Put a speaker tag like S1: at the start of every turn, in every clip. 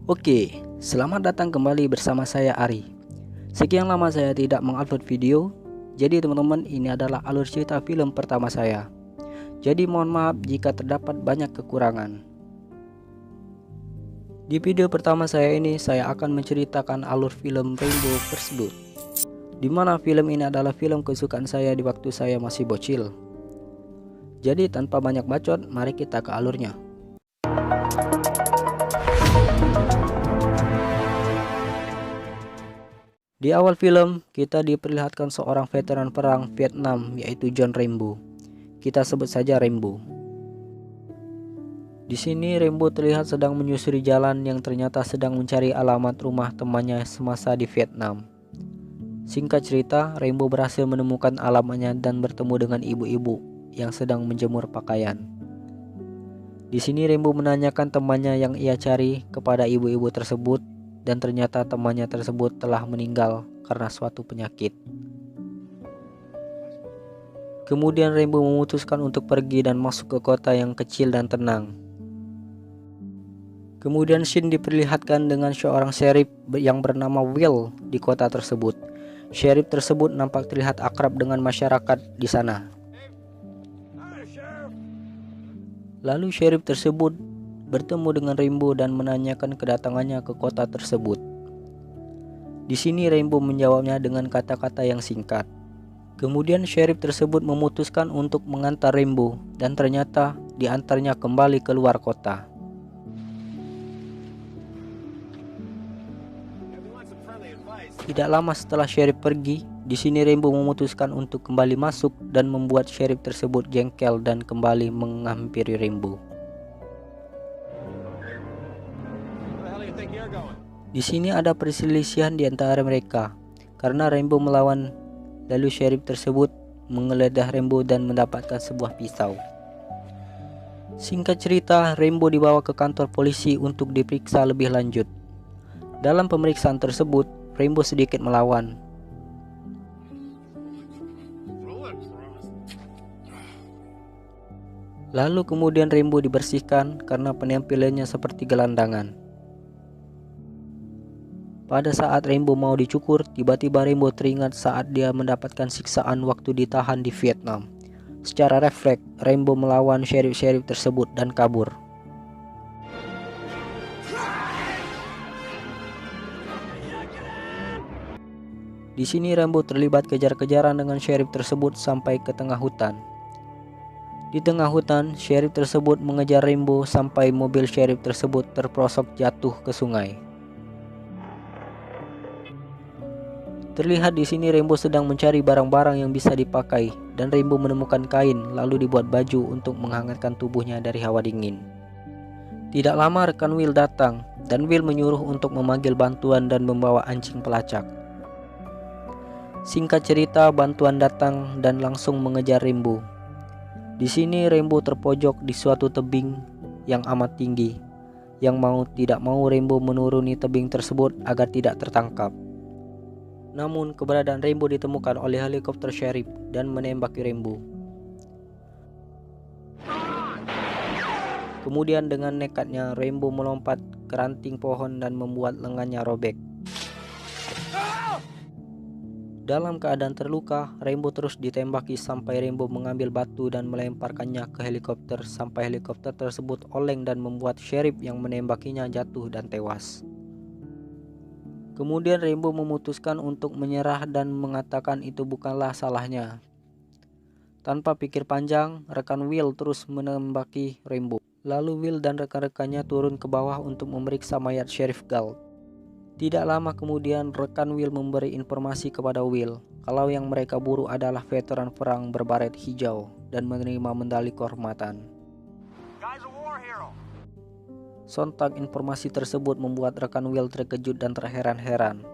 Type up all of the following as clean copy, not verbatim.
S1: Oke, selamat datang kembali bersama saya Ari. Sekian lama saya tidak mengupload video, jadi teman-teman ini adalah alur cerita film pertama saya. Jadi mohon maaf jika terdapat banyak kekurangan. Di video pertama saya ini saya akan menceritakan alur film Rainbow First Blood, di mana film ini adalah film kesukaan saya di waktu saya masih bocil. Jadi tanpa banyak bacot, mari kita ke alurnya. Di awal film, kita diperlihatkan seorang veteran perang Vietnam yaitu John Rambo. Kita sebut saja Rambo. Di sini Rambo terlihat sedang menyusuri jalan yang ternyata sedang mencari alamat rumah temannya semasa di Vietnam. Singkat cerita, Rambo berhasil menemukan alamatnya dan bertemu dengan ibu-ibu yang sedang menjemur pakaian. Di sini Rambo menanyakan temannya yang ia cari kepada ibu-ibu tersebut, dan ternyata temannya tersebut telah meninggal karena suatu penyakit. Kemudian Rambo memutuskan untuk pergi dan masuk ke kota yang kecil dan tenang. Kemudian scene diperlihatkan dengan seorang sheriff yang bernama Will di kota tersebut. Sheriff tersebut nampak terlihat akrab dengan masyarakat di sana. Lalu sheriff tersebut bertemu dengan Rambo dan menanyakan kedatangannya ke kota tersebut. Di sini Rambo menjawabnya dengan kata-kata yang singkat. Kemudian sheriff tersebut memutuskan untuk mengantar Rambo dan ternyata diantarnya kembali ke luar kota. Tidak lama setelah sheriff pergi, di sini Rambo memutuskan untuk kembali masuk dan membuat sheriff tersebut jengkel dan kembali menghampiri Rambo. Di sini ada perselisihan di antara mereka karena Rambo melawan, lalu sheriff tersebut menggeledah Rambo dan mendapatkan sebuah pisau. Singkat cerita, Rambo dibawa ke kantor polisi untuk diperiksa lebih lanjut. Dalam pemeriksaan tersebut, Rambo sedikit melawan. Lalu kemudian Rambo dibersihkan karena penampilannya seperti gelandangan. Pada saat Rambo mau dicukur, tiba-tiba Rambo teringat saat dia mendapatkan siksaan waktu ditahan di Vietnam. Secara refleks, Rambo melawan sheriff-sheriff tersebut dan kabur. Di sini Rambo terlibat kejar-kejaran dengan sheriff tersebut sampai ke tengah hutan. Di tengah hutan, sheriff tersebut mengejar Rambo sampai mobil sheriff tersebut terperosok jatuh ke sungai. Terlihat di sini Rambo sedang mencari barang-barang yang bisa dipakai dan Rambo menemukan kain lalu dibuat baju untuk menghangatkan tubuhnya dari hawa dingin. Tidak lama rekan Will datang dan Will menyuruh untuk memanggil bantuan dan membawa anjing pelacak. Singkat cerita, bantuan datang dan langsung mengejar Rambo. Di sini Rambo terpojok di suatu tebing yang amat tinggi. Yang mau tidak mau Rambo menuruni tebing tersebut agar tidak tertangkap. Namun keberadaan Rambo ditemukan oleh helikopter sheriff dan menembaki Rambo. Kemudian dengan nekatnya Rambo melompat ke ranting pohon dan membuat lengannya robek. Dalam keadaan terluka, Rambo terus ditembaki sampai Rambo mengambil batu dan melemparkannya ke helikopter sampai helikopter tersebut oleng dan membuat sheriff yang menembakinya jatuh dan tewas. Kemudian Rambo memutuskan untuk menyerah dan mengatakan itu bukanlah salahnya. Tanpa pikir panjang, rekan Will terus menembaki Rambo. Lalu Will dan rekan-rekannya turun ke bawah untuk memeriksa mayat Sheriff Galt. Tidak lama kemudian rekan Will memberi informasi kepada Will kalau yang mereka buru adalah veteran perang berbaret hijau dan menerima medali kehormatan. Sontak informasi tersebut membuat rekan Will terkejut dan terheran-heran.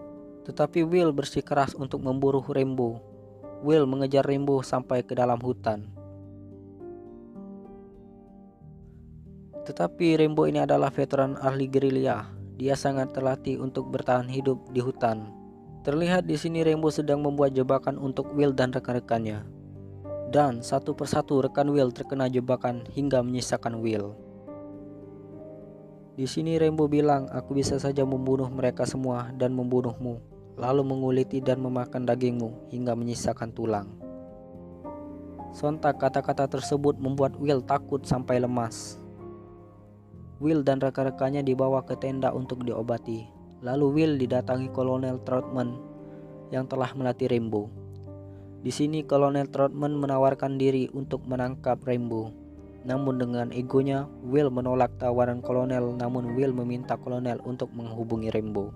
S1: Tetapi Will bersikeras untuk memburu Rambo. Will mengejar Rambo sampai ke dalam hutan. Tetapi Rambo ini adalah veteran ahli gerilya. Dia sangat terlatih untuk bertahan hidup di hutan. Terlihat di sini Rambo sedang membuat jebakan untuk Will dan rekan-rekannya. Dan satu persatu rekan Will terkena jebakan hingga menyisakan Will. Di sini Rainbow bilang, aku bisa saja membunuh mereka semua dan membunuhmu, lalu menguliti dan memakan dagingmu hingga menyisakan tulang. Sontak kata-kata tersebut membuat Will takut sampai lemas. Will dan rekan-rekannya dibawa ke tenda untuk diobati. Lalu Will didatangi Kolonel Troutman yang telah melatih Rainbow. Di sini Kolonel Troutman menawarkan diri untuk menangkap Rainbow. Namun dengan egonya, Will menolak tawaran Kolonel, namun Will meminta Kolonel untuk menghubungi Rainbow.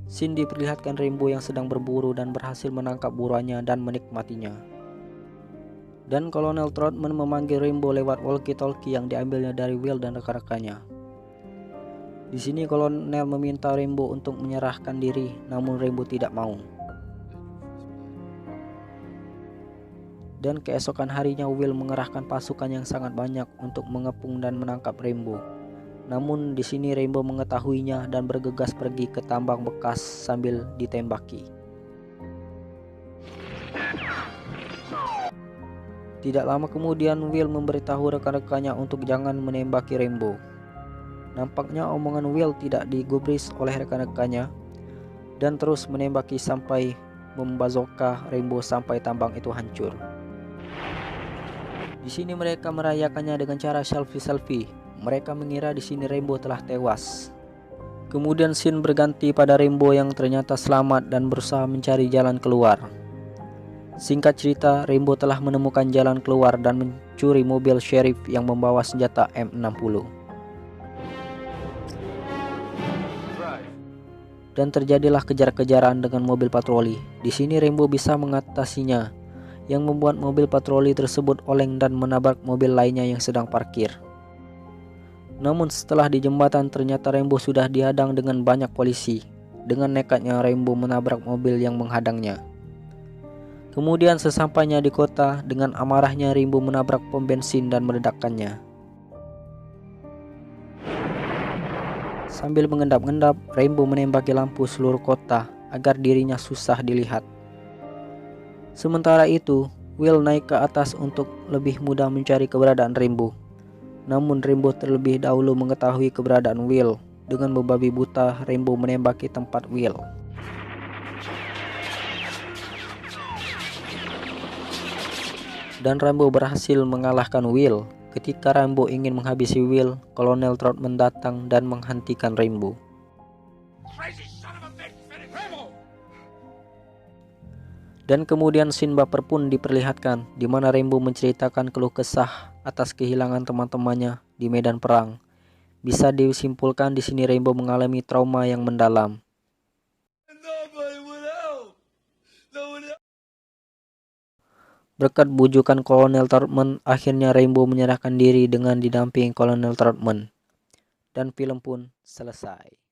S1: Scene diperlihatkan Rainbow yang sedang berburu dan berhasil menangkap buruannya dan menikmatinya. Dan Kolonel Troutman memanggil Rainbow lewat walkie-talkie yang diambilnya dari Will dan rekan-rekannya. Di sini Kolonel meminta Rainbow untuk menyerahkan diri, namun Rainbow tidak mau. Dan keesokan harinya Will mengerahkan pasukan yang sangat banyak untuk mengepung dan menangkap Rainbow. Namun di sini Rainbow mengetahuinya dan bergegas pergi ke tambang bekas sambil ditembaki. Tidak lama kemudian Will memberitahu rekan-rekannya untuk jangan menembaki Rainbow. Nampaknya omongan Will tidak digubris oleh rekan-rekannya dan terus menembaki sampai membazoka Rainbow sampai tambang itu hancur. Di sini mereka merayakannya dengan cara selfie. Mereka mengira di sini Rainbow telah tewas. Kemudian scene berganti pada Rainbow yang ternyata selamat dan berusaha mencari jalan keluar. Singkat cerita, Rainbow telah menemukan jalan keluar dan mencuri mobil sheriff yang membawa senjata M60. Dan terjadilah kejar-kejaran dengan mobil patroli. Di sini Rainbow bisa mengatasinya, yang membuat mobil patroli tersebut oleng dan menabrak mobil lainnya yang sedang parkir. Namun setelah di jembatan ternyata Rainbow sudah dihadang dengan banyak polisi. Dengan nekatnya Rainbow menabrak mobil yang menghadangnya. Kemudian sesampainya di kota, dengan amarahnya Rainbow menabrak pom bensin dan meledakkannya. Sambil mengendap-endap, Rainbow menembaki lampu seluruh kota agar dirinya susah dilihat. Sementara itu, Will naik ke atas untuk lebih mudah mencari keberadaan Rainbow. Namun Rainbow terlebih dahulu mengetahui keberadaan Will. Dengan membabi buta, Rainbow menembaki tempat Will. Dan Rainbow berhasil mengalahkan Will. Ketika Rainbow ingin menghabisi Will, Kolonel Troutman datang dan menghentikan Rainbow. Dan kemudian scene baper pun diperlihatkan, di mana Rainbow menceritakan keluh kesah atas kehilangan teman-temannya di medan perang. Bisa disimpulkan di sini Rainbow mengalami trauma yang mendalam. Berkat bujukan Kolonel Troutman, akhirnya Rainbow menyerahkan diri dengan didampingi Kolonel Troutman. Dan film pun selesai.